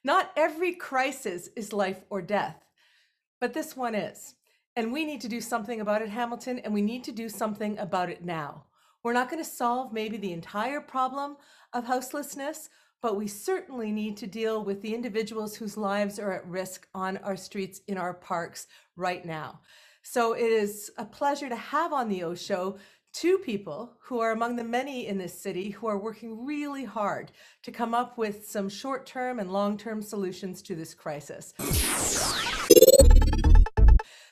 Not every crisis is life or death, but this one is. And we need to do something about it, Hamilton, and we need to do something about it now. We're not going to solve maybe the entire problem of houselessness, but we certainly need to deal with the individuals whose lives are at risk on our streets, in our parks right now. So it is a pleasure to have on the Oshow two people who are among the many in this city who are working really hard to come up with some short-term and long-term solutions to this crisis.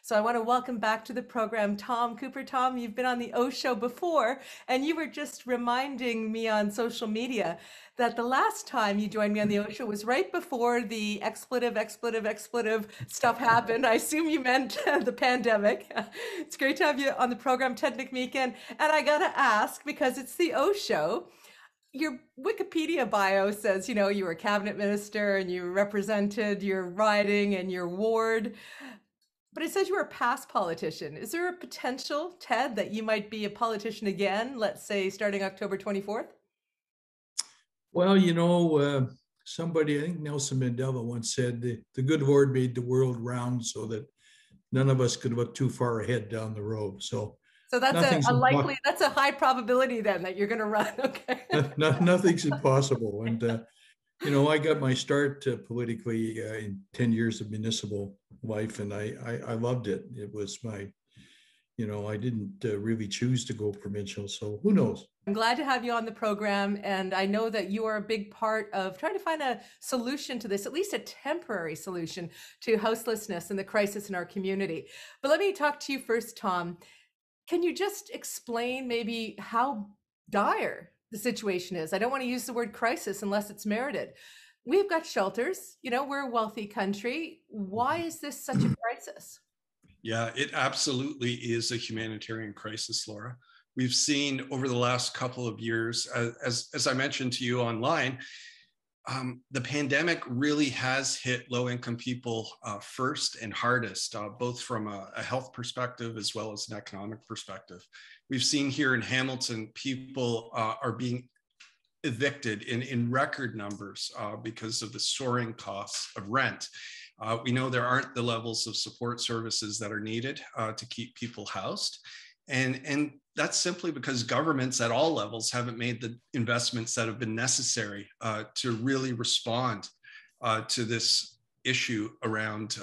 So I want to welcome back to the program Tom Cooper. Tom, you've been on the Oshow before, and you were just reminding me on social media that the last time you joined me on the Oshow was right before the expletive stuff happened. I assume you meant the pandemic. It's great to have you on the program, Ted McMeekin. And I got to ask, because it's the Oshow, your Wikipedia bio says, you were a cabinet minister and you represented your riding and your ward. But it says you were a past politician. Is there a potential, Ted, that you might be a politician again, let's say starting October 24th? Well, somebody, I think Nelson Mandela once said, the good Lord made the world round so that none of us could look too far ahead down the road. So that's that's a high probability then that you're going to run. Okay. Nothing's impossible. And, I got my start politically in 10 years of municipal life, and I loved it. It was my, I didn't really choose to go provincial, so who knows? I'm glad to have you on the program, and I know that you are a big part of trying to find a solution to this, at least a temporary solution to houselessness and the crisis in our community. But let me talk to you first, Tom. Can you just explain maybe how dire the situation is? I don't want to use the word crisis unless it's merited. We've got shelters, we're a wealthy country. Why is this such a crisis? Yeah, it absolutely is a humanitarian crisis, Laura. We've seen over the last couple of years, as I mentioned to you online, the pandemic really has hit low-income people first and hardest, both from a health perspective as well as an economic perspective. We've seen here in Hamilton, people are being evicted in record numbers because of the soaring costs of rent. We know there aren't the levels of support services that are needed to keep people housed. And that's simply because governments at all levels haven't made the investments that have been necessary to really respond to this issue around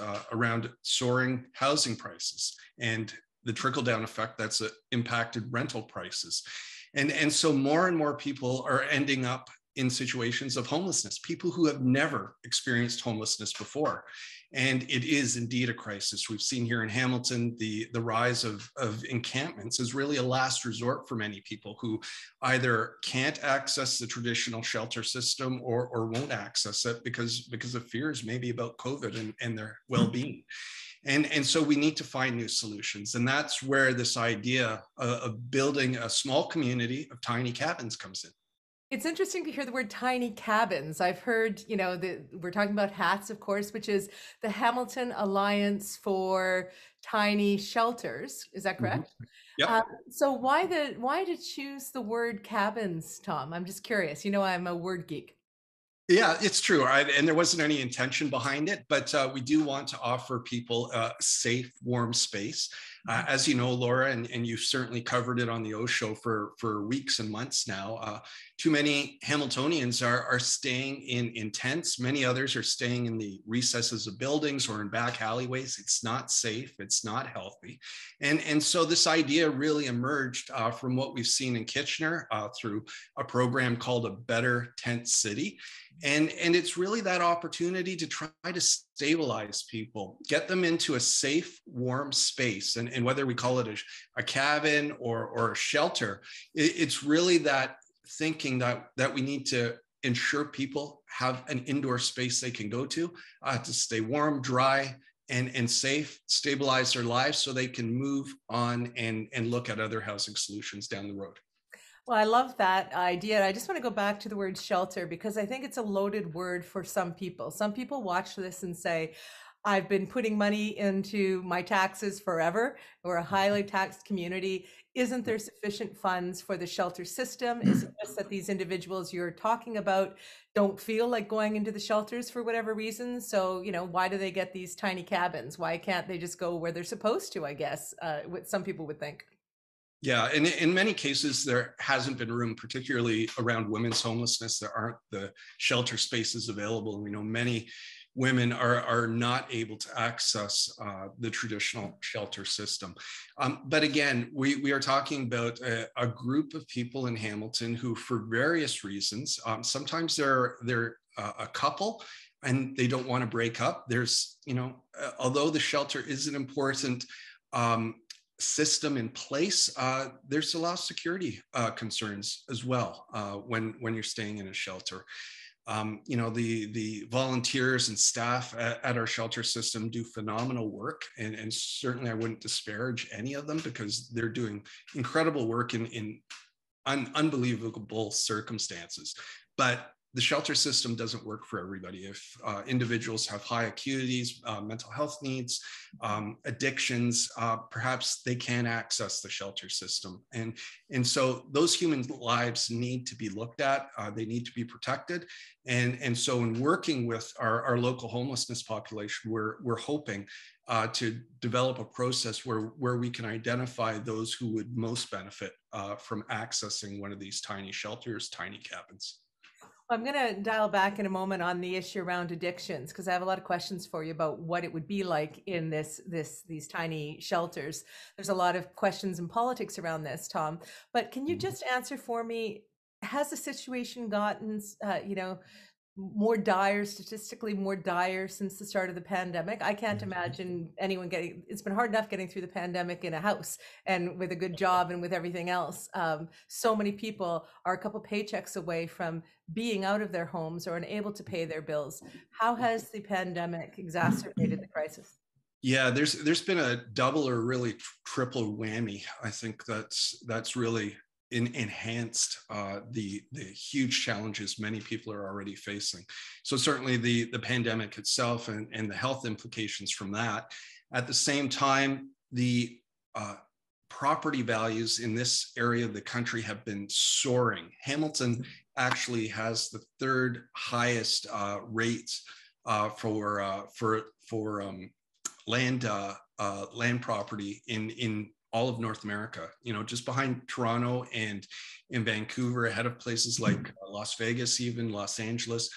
soaring housing prices and the trickle-down effect that's impacted rental prices. And so more and more people are ending up in situations of homelessness, people who have never experienced homelessness before. And it is indeed a crisis. We've seen here in Hamilton, the rise of encampments is really a last resort for many people who either can't access the traditional shelter system or won't access it because of fears maybe about COVID and their well-being. And so we need to find new solutions. And that's where this idea of building a small community of tiny cabins comes in. It's interesting to hear the word tiny cabins. I've heard, we're talking about HATS, of course, which is the Hamilton Alliance for Tiny Shelters. Is that correct? Mm-hmm. Yeah. So why to choose the word cabins, Tom? I'm just curious. I'm a word geek. Yeah, it's true. And there wasn't any intention behind it, but we do want to offer people a safe, warm space. As you know, Laura, and you've certainly covered it on the Oshow for weeks and months now, too many Hamiltonians are staying in tents. Many others are staying in the recesses of buildings or in back alleyways. It's not safe. It's not healthy. And so this idea really emerged from what we've seen in Kitchener through a program called A Better Tent City. And it's really that opportunity to try to stabilize people, get them into a safe, warm space. And whether we call it a cabin or a shelter, it's really that thinking that we need to ensure people have an indoor space they can go to stay warm, dry, and safe, stabilize their lives so they can move on and look at other housing solutions down the road. Well, I love that idea. I just want to go back to the word shelter because I think it's a loaded word for some people. Some people watch this and say, I've been putting money into my taxes forever. We're a highly taxed community. Isn't there sufficient funds for the shelter system? Is it just that these individuals you're talking about don't feel like going into the shelters for whatever reason? So, you know, why do they get these tiny cabins? Why can't they just go where they're supposed to, I guess, what some people would think? Yeah, and in many cases, there hasn't been room, particularly around women's homelessness. There aren't the shelter spaces available. We know many women are not able to access the traditional shelter system. But again, we are talking about a group of people in Hamilton who, for various reasons, sometimes they're a couple and they don't want to break up. There's, you know, although the shelter is an important system in place, there's a lot of security concerns as well when you're staying in a shelter. You know, the volunteers and staff at our shelter system do phenomenal work, and certainly I wouldn't disparage any of them because they're doing incredible work in unbelievable circumstances. But the shelter system doesn't work for everybody. If individuals have high acuities, mental health needs, addictions, perhaps they can't access the shelter system. And so those human lives need to be looked at. They need to be protected. And so in working with our local homelessness population, we're hoping to develop a process where we can identify those who would most benefit from accessing one of these tiny shelters, tiny cabins. I'm going to dial back in a moment on the issue around addictions, because I have a lot of questions for you about what it would be like in these tiny shelters. There's a lot of questions and politics around this, Tom. But can you just answer for me, has the situation gotten, you know, more dire, statistically more dire since the start of the pandemic? I can't imagine anyone it's been hard enough getting through the pandemic in a house and with a good job and with everything else. So many people are a couple paychecks away from being out of their homes or unable to pay their bills. How has the pandemic exacerbated the crisis? Yeah, there's been a double or really triple whammy. I think that's really enhanced the huge challenges many people are already facing. So certainly the pandemic itself and the health implications from that. At the same time, the property values in this area of the country have been soaring. Hamilton actually has the third highest rates for land property in all of North America, you know, just behind Toronto and in Vancouver, ahead of places like Las Vegas, even Los Angeles.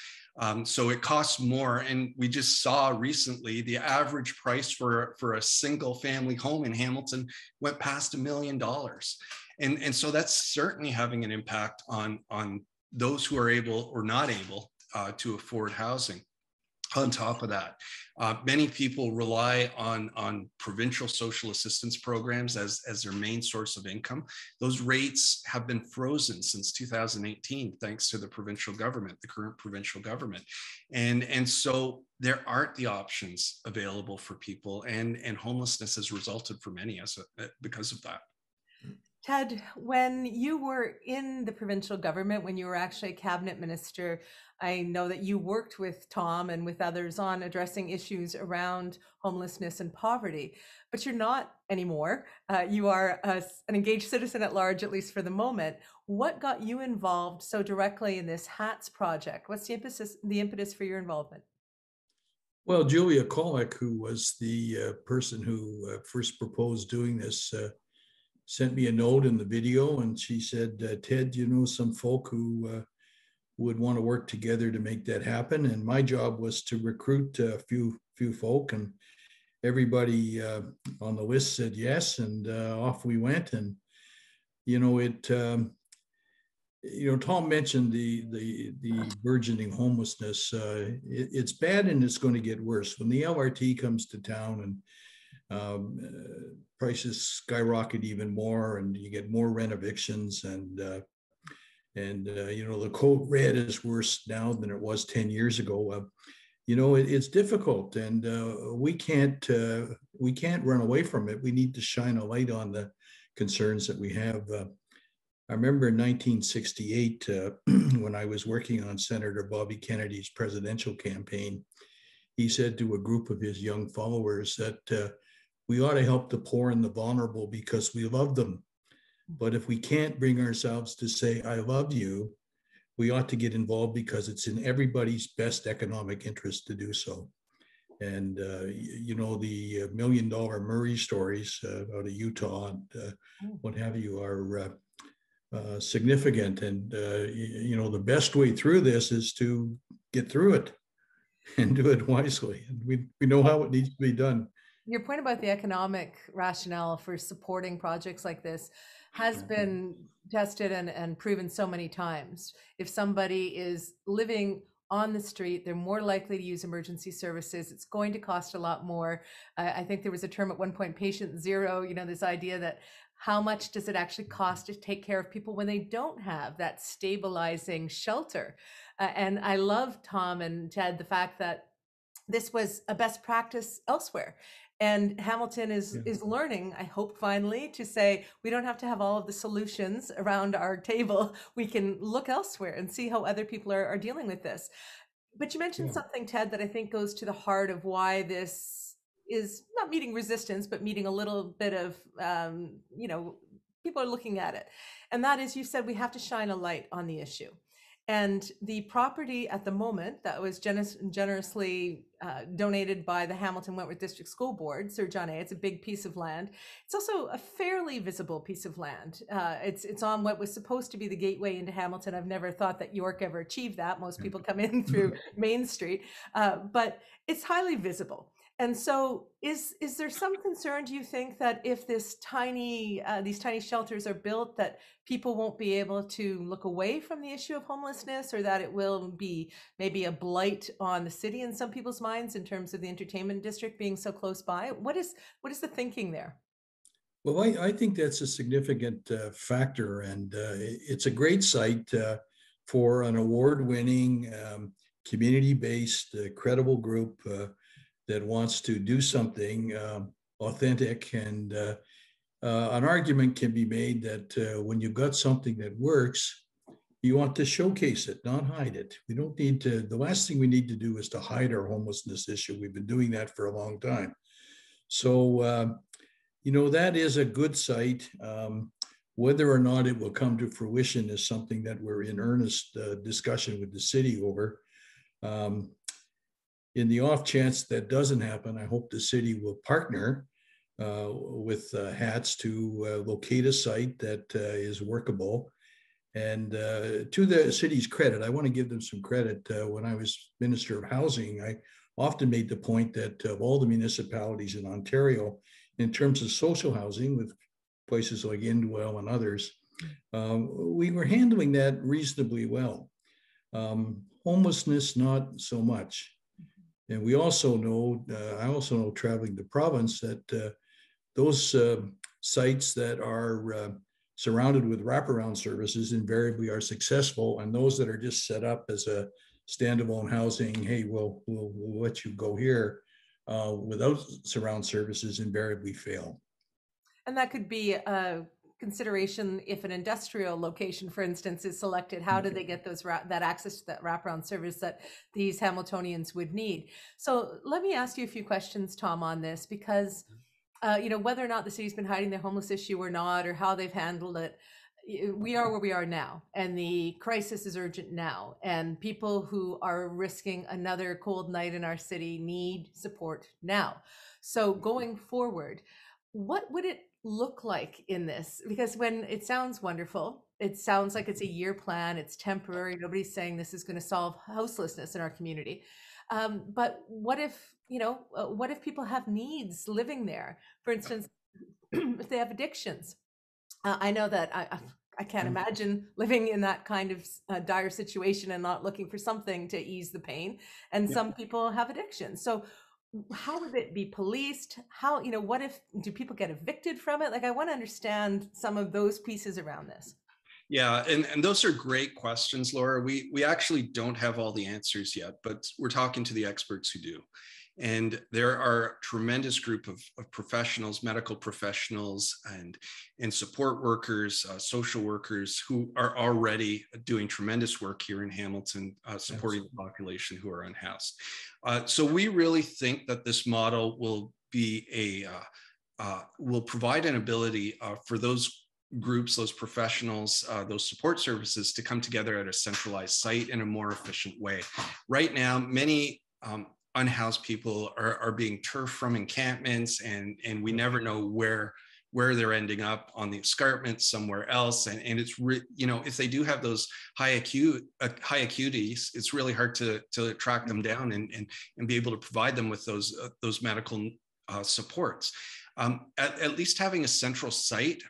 So it costs more. And we just saw recently the average price for a single family home in Hamilton went past $1 million. And so that's certainly having an impact on those who are able or not able to afford housing. On top of that, many people rely on provincial social assistance programs as their main source of income. Those rates have been frozen since 2018, thanks to the provincial government, the current provincial government. And so there aren't the options available for people, and homelessness has resulted for many because of that. Ted, when you were in the provincial government, when you were actually a cabinet minister, I know that you worked with Tom and with others on addressing issues around homelessness and poverty, but you're not anymore. You are an engaged citizen at large, at least for the moment. What got you involved so directly in this HATS project? What's the impetus for your involvement? Well, Julia Kolek, who was the person who first proposed doing this, sent me a note in the video, and she said, Ted, you know some folk who would want to work together to make that happen. And my job was to recruit a few folk, and everybody on the list said yes, and off we went. And you know, Tom mentioned the burgeoning homelessness. It's bad, and it's going to get worse when the LRT comes to town, and prices skyrocket even more, and you get more rent evictions, and you know, the code red is worse now than it was 10 years ago. You know, it's difficult, and we can't run away from it. We need to shine a light on the concerns that we have. I remember in 1968, when I was working on Senator Bobby Kennedy's presidential campaign, he said to a group of his young followers that we ought to help the poor and the vulnerable because we love them. But if we can't bring ourselves to say, I love you, we ought to get involved because it's in everybody's best economic interest to do so. And, you know, the $1 Million Murray stories out of Utah and what have you are significant. And, you know, the best way through this is to get through it and do it wisely. And we know how it needs to be done. Your point about the economic rationale for supporting projects like this has been tested and proven so many times. If somebody is living on the street, they're more likely to use emergency services. It's going to cost a lot more. I think there was a term at one point, patient zero, you know, this idea that how much does it actually cost to take care of people when they don't have that stabilizing shelter? And I love, Tom and Ted, the fact that this was a best practice elsewhere. And Hamilton is learning, I hope, finally, to say we don't have to have all of the solutions around our table. We can look elsewhere and see how other people are dealing with this. But you mentioned something, Ted, that I think goes to the heart of why this is not meeting resistance, but meeting a little bit of, you know, people are looking at it. And that is, you said we have to shine a light on the issue. And the property at the moment that was generously donated by the Hamilton Wentworth District School Board, Sir John A., it's a big piece of land. It's also a fairly visible piece of land. It's on what was supposed to be the gateway into Hamilton. I've never thought that York ever achieved that. Most people come in through Main Street, but it's highly visible. And so is there some concern, do you think, that if these tiny shelters are built, that people won't be able to look away from the issue of homelessness, or that it will be maybe a blight on the city in some people's minds in terms of the entertainment district being so close by? What is the thinking there? Well, I think that's a significant factor, and it's a great site for an award-winning, community-based, credible group that wants to do something authentic. And an argument can be made that when you've got something that works, you want to showcase it, not hide it. We don't need to, the last thing we need to do is to hide our homelessness issue. We've been doing that for a long time. So, you know, that is a good site. Whether or not it will come to fruition is something that we're in earnest discussion with the city over. In the off chance that doesn't happen, I hope the city will partner with HATS to locate a site that is workable. And to the city's credit, I want to give them some credit. When I was Minister of Housing, I often made the point that of all the municipalities in Ontario, in terms of social housing, with places like Indwell and others, we were handling that reasonably well. Homelessness, not so much. And we also know, I also know traveling the province, that those sites that are surrounded with wraparound services invariably are successful, and those that are just set up as a standalone housing, hey, we'll let you go here, without surround services invariably fail. And that could be a consideration if an industrial location, for instance, is selected. How do they get that access to that wraparound service that these Hamiltonians would need? So let me ask you a few questions, Tom, on this, because you know, whether or not the city's been hiding their homeless issue or not, or how they've handled it, we are where we are now, and the crisis is urgent now, and people who are risking another cold night in our city need support now. So going forward, what would it look like in this? Because when it sounds wonderful, it sounds like it's a year plan, it's temporary, nobody's saying this is going to solve houselessness in our community. But what if, you know, what if people have needs living there? For instance, if they have addictions. I know that I can't imagine living in that kind of dire situation and not looking for something to ease the pain. And some people have addictions. So how would it be policed? How, you know, what if, do people get evicted from it? Like, I want to understand some of those pieces around this. Yeah, and those are great questions, Laura. We actually don't have all the answers yet, but we're talking to the experts who do. And there are a tremendous group of professionals, medical professionals, and support workers, social workers who are already doing tremendous work here in Hamilton, supporting the population who are unhoused. So we really think that this model will be will provide an ability for those groups, those professionals, those support services to come together at a centralized site in a more efficient way. Right now, many unhoused people are being turfed from encampments, and we never know where they're ending up, on the escarpment somewhere else. And it's if they do have those high acuities, it's really hard to track them down and be able to provide them with those medical supports. At least having a central site,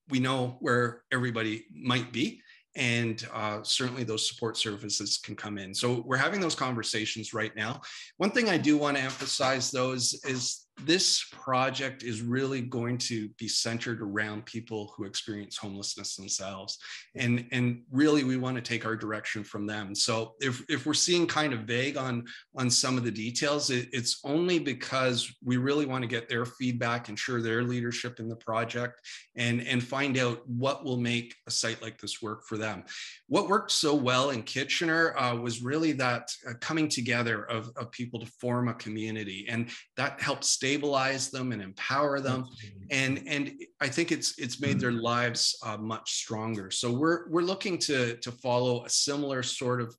we know where everybody might be, and certainly those support services can come in. So we're having those conversations right now. One thing I do want to emphasize, though, is this project is really going to be centered around people who experience homelessness themselves. And really, we want to take our direction from them. So if we're seeing kind of vague on some of the details, it's only because we really want to get their feedback, ensure their leadership in the project, and find out what will make a site like this work for them. What worked so well in Kitchener was really that coming together of people to form a community, and that helped stabilize them and empower them. And I think it's made their lives much stronger. So we're looking to follow a similar sort of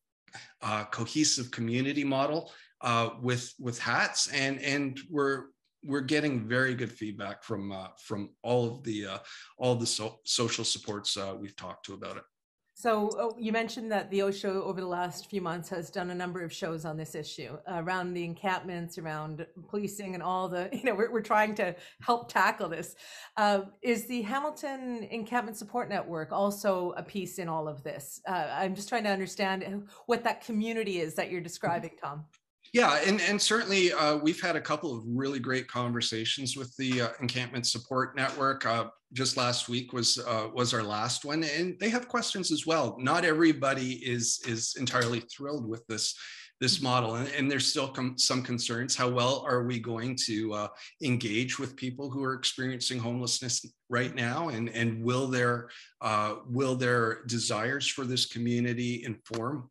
cohesive community model with HATS, and we're getting very good feedback from all of the social supports we've talked to about it. So you mentioned that the Oshow over the last few months has done a number of shows on this issue around the encampments, around policing, and all the, we're trying to help tackle this. Is the Hamilton Encampment Support Network also a piece in all of this? I'm just trying to understand what that community is that you're describing, Tom. Yeah, and certainly we've had a couple of really great conversations with the Encampment Support Network. Just last week was our last one, and they have questions as well. Not everybody is entirely thrilled with this model, and there's still some concerns. How well are we going to engage with people who are experiencing homelessness right now, and will their desires for this community inform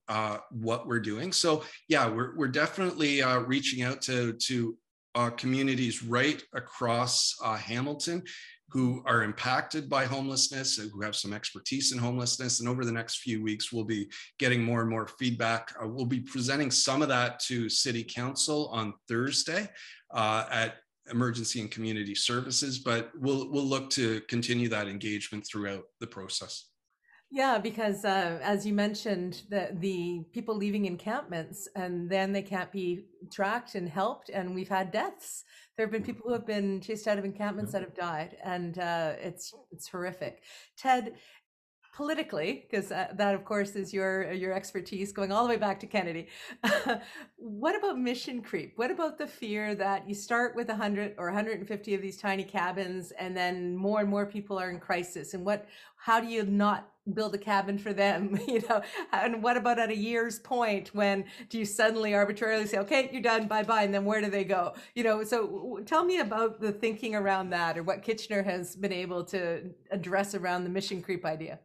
what we're doing? So yeah, we're definitely reaching out to communities right across Hamilton who are impacted by homelessness and who have some expertise in homelessness. And over the next few weeks, we'll be getting more and more feedback. We'll be presenting some of that to City Council on Thursday at Emergency and Community Services, but we'll look to continue that engagement throughout the process. Yeah, because as you mentioned, the people leaving encampments and then they can't be tracked and helped, and we've had deaths. There have been people who have been chased out of encampments that have died, and it's horrific. Ted, politically, because that of course is your expertise, going all the way back to Kennedy. What about mission creep? What about the fear that you start with 100 or 150 of these tiny cabins, and then more and more people are in crisis? And how do you not build a cabin for them? And what about at a year's point, when do you suddenly arbitrarily say, okay, you're done, bye-bye, and then where do they go? So tell me about the thinking around that, or what Kitchener has been able to address around the mission creep idea.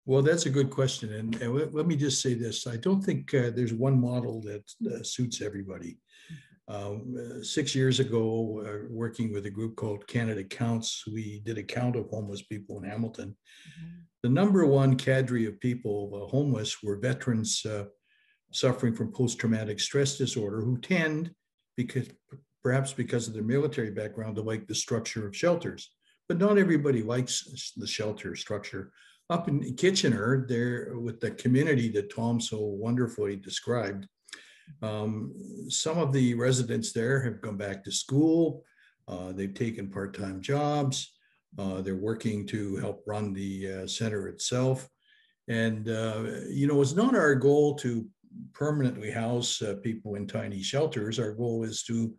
Well, that's a good question. And let me just say this. I don't think there's one model that suits everybody. 6 years ago, working with a group called Canada Counts, we did a count of homeless people in Hamilton. Mm-hmm. The number one cadre of people homeless were veterans suffering from post-traumatic stress disorder, who tend, perhaps because of their military background, to like the structure of shelters. But not everybody likes the shelter structure. Up in Kitchener, there with the community that Tom so wonderfully described, some of the residents there have gone back to school. They've taken part-time jobs. They're working to help run the center itself. And, it's not our goal to permanently house people in tiny shelters. Our goal is to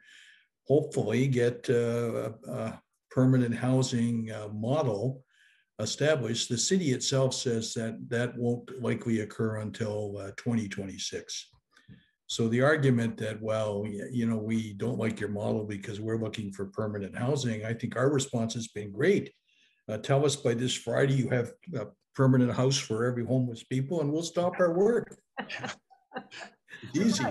hopefully get a permanent housing model established. The city itself says that that won't likely occur until 2026. So the argument that, well, we don't like your model because we're looking for permanent housing, I think our response has been great. Tell us by this Friday you have a permanent house for every homeless people, and we'll stop our work. It's easy.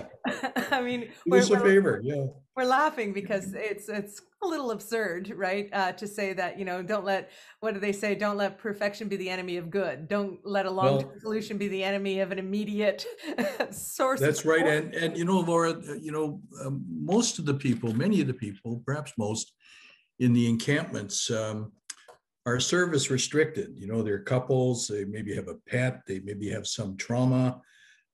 I mean, do us a favor. Yeah. We're laughing because it's a little absurd, right? To say that, don't let, what do they say? Don't let perfection be the enemy of good. Don't let a long-term solution be the enemy of an immediate source. That's right. And Laura, most of the people, many of the people, perhaps most in the encampments are service restricted. They're couples, they maybe have a pet, they maybe have some trauma,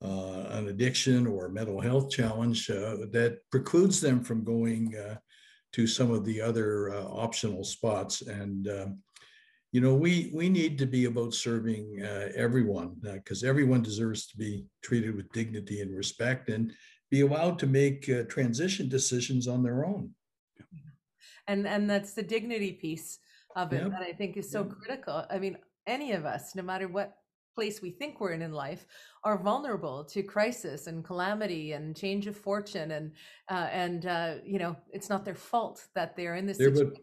an addiction or a mental health challenge that precludes them from going to some of the other optional spots. And, we need to be about serving everyone because everyone deserves to be treated with dignity and respect and be allowed to make transition decisions on their own. And that's the dignity piece of it that I think is so critical. I mean, any of us, no matter what place we think we're in life, are vulnerable to crisis and calamity and change of fortune, and it's not their fault that they're in this situation.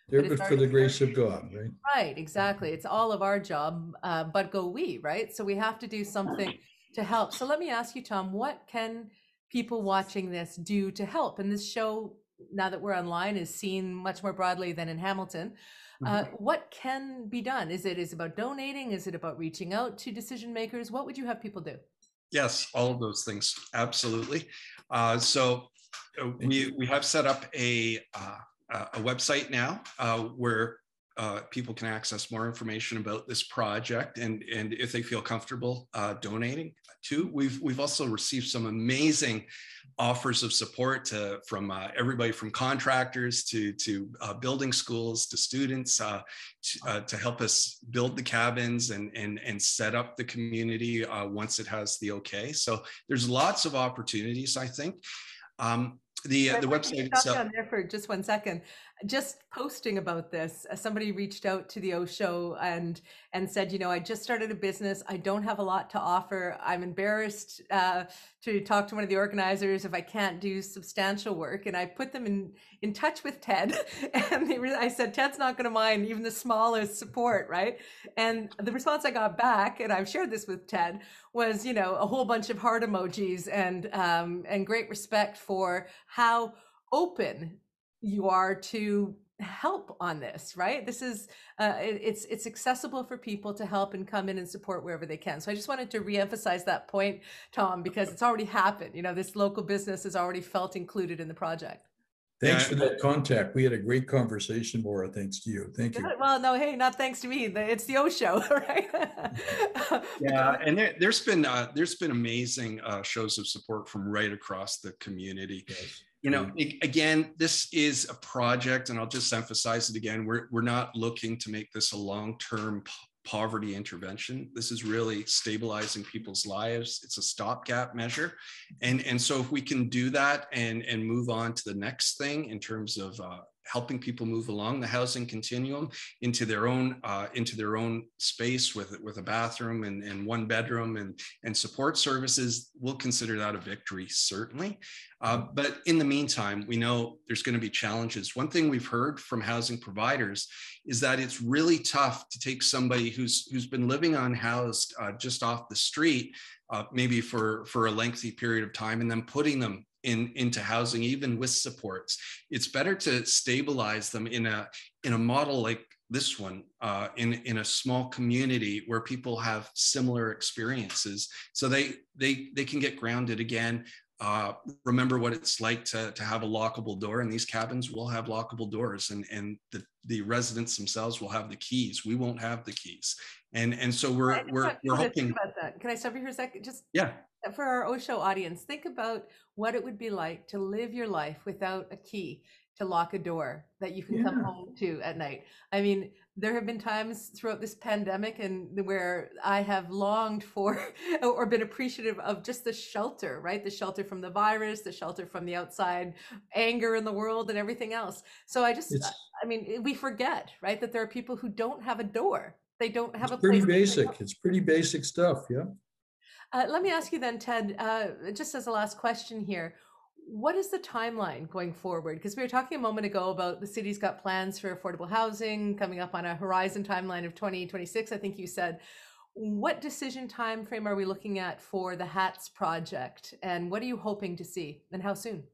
They're for the grace of God, right? Right, exactly. It's all of our job, but go we, right? So we have to do something to help. So let me ask you, Tom, what can people watching this do to help? And this show, now that we're online, is seen much more broadly than in Hamilton. What can be done? Is it about donating? Is it about reaching out to decision makers? What would you have people do? Yes, all of those things. Absolutely. So we have set up a website now where people can access more information about this project, and if they feel comfortable donating too. We've also received some amazing offers of support from everybody from contractors to building schools to students to help us build the cabins and set up the community once it has the okay. So there's lots of opportunities, I think. The website itself. On there for just 1 second. Just posting about this, somebody reached out to the Oshow and said, I just started a business. I don't have a lot to offer. I'm embarrassed to talk to one of the organizers if I can't do substantial work. And I put them in touch with Ted. And I said, Ted's not going to mind even the smallest support, right? And the response I got back, and I've shared this with Ted, was, a whole bunch of heart emojis and great respect for how open you are to help on this, right? This is it's accessible for people to help and come in and support wherever they can. So I just wanted to reemphasize that point, Tom, because it's already happened. This local business has already felt included in the project. Thanks for that contact. We had a great conversation, Laura. Thanks to you. Thank you. Well, no, hey, not thanks to me. It's the Oshow, right? And there's been amazing shows of support from right across the community. Yes. Again, this is a project, and I'll just emphasize it again. We're not looking to make this a long-term poverty intervention. This is really stabilizing people's lives. It's a stopgap measure. And so if we can do that and move on to the next thing in terms of helping people move along the housing continuum into their own space with a bathroom and one bedroom and support services, we'll consider that a victory, certainly. But in the meantime, we know there's going to be challenges. One thing we've heard from housing providers is that it's really tough to take somebody who's been living unhoused just off the street, maybe for a lengthy period of time, and then putting them into housing, even with supports. It's better to stabilize them in a model like this one, in a small community where people have similar experiences, so they can get grounded again. Remember what it's like to have a lockable door, and these cabins will have lockable doors, and the residents themselves will have the keys. We won't have the keys, and so we're hoping. About that. Can I stop you for a second? Just yeah. For our Oshow audience, think about what it would be like to live your life without a key to lock a door that you can come home to at night. I mean, there have been times throughout this pandemic and where I have longed for or been appreciative of just the shelter, right? The shelter from the virus, the shelter from the outside anger in the world and everything else. So we forget, right, that there are people who don't have a door They don't have It's a pretty place to clean basic. up. It's pretty basic stuff. Yeah. Let me ask you then, Ted, just as a last question here, what is the timeline going forward? Because we were talking a moment ago about the city's got plans for affordable housing coming up on a horizon timeline of 2026, I think you said. What decision time frame are we looking at for the HATS project? And what are you hoping to see and how soon?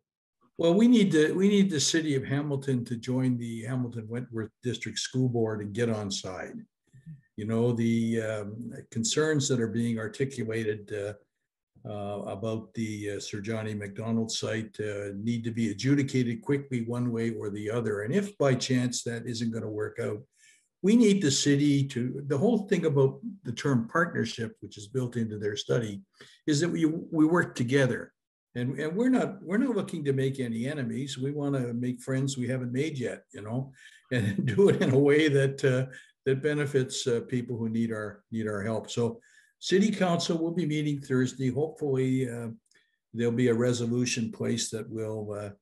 Well, we need the city of Hamilton to join the Hamilton Wentworth District School Board and get on side. You know, the concerns that are being articulated about the Sir Johnny MacDonald site need to be adjudicated quickly one way or the other. And if by chance that isn't going to work out, we need the city to, the whole thing about the term partnership, which is built into their study, is that we work together. And we're not looking to make any enemies. We want to make friends we haven't made yet, you know, and do it in a way that that benefits people who need our help. So City Council will be meeting Thursday. Hopefully there'll be a resolution placed that will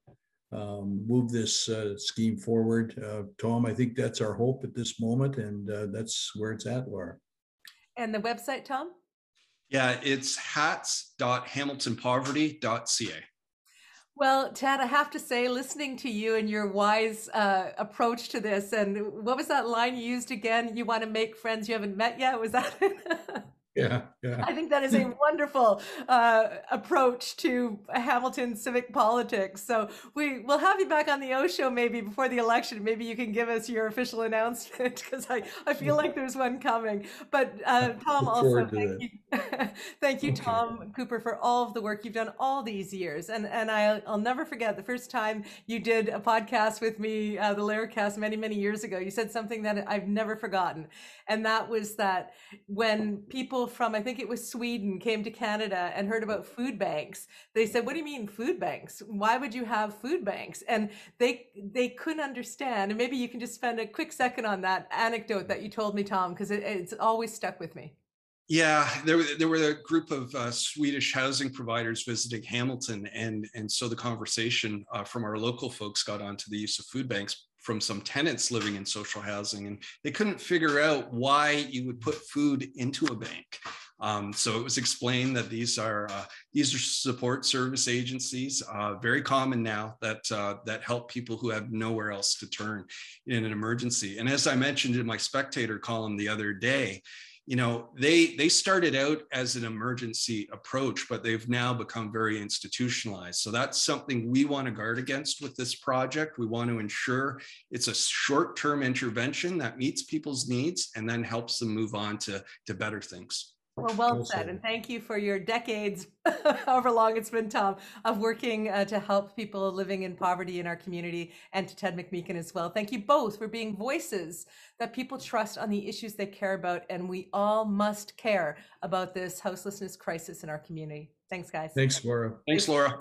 move this scheme forward. Tom, I think that's our hope at this moment, and that's where it's at, Laura. And the website, Tom? Yeah, it's hats.hamiltonpoverty.ca. Well, Ted, I have to say, listening to you and your wise approach to this, and what was that line you used again? You want to make friends you haven't met yet? Was that it? Yeah. I think that is a wonderful approach to Hamilton civic politics. So we'll have you back on the Oshow maybe before the election. Maybe you can give us your official announcement, because I feel like there's one coming. But Tom, also thank you. Thank you, Tom Cooper, for all of the work you've done all these years. And I'll never forget the first time you did a podcast with me, the Laracast, many years ago. You said something that I've never forgotten. And that was that when people from, I think it was Sweden, came to Canada and heard about food banks, they said, what do you mean food banks? Why would you have food banks? And they couldn't understand. And maybe you can just spend a quick second on that anecdote that you told me, Tom, because it's always stuck with me. Yeah, there were a group of Swedish housing providers visiting Hamilton, and so the conversation from our local folks got onto the use of food banks from some tenants living in social housing, and they couldn't figure out why you would put food into a bank. So it was explained that these are support service agencies, very common now, that help people who have nowhere else to turn in an emergency. And as I mentioned in my Spectator column the other day, you know, they started out as an emergency approach, but they've now become very institutionalized. So that's something we want to guard against with this project. We want to ensure it's a short-term intervention that meets people's needs and then helps them move on to better things. Well said, and thank you for your decades, however long it's been, Tom, of working to help people living in poverty in our community, and to Ted McMeekin as well. Thank you both for being voices that people trust on the issues they care about, and we all must care about this houselessness crisis in our community. Thanks, guys. Thanks, Laura. Thanks, Laura.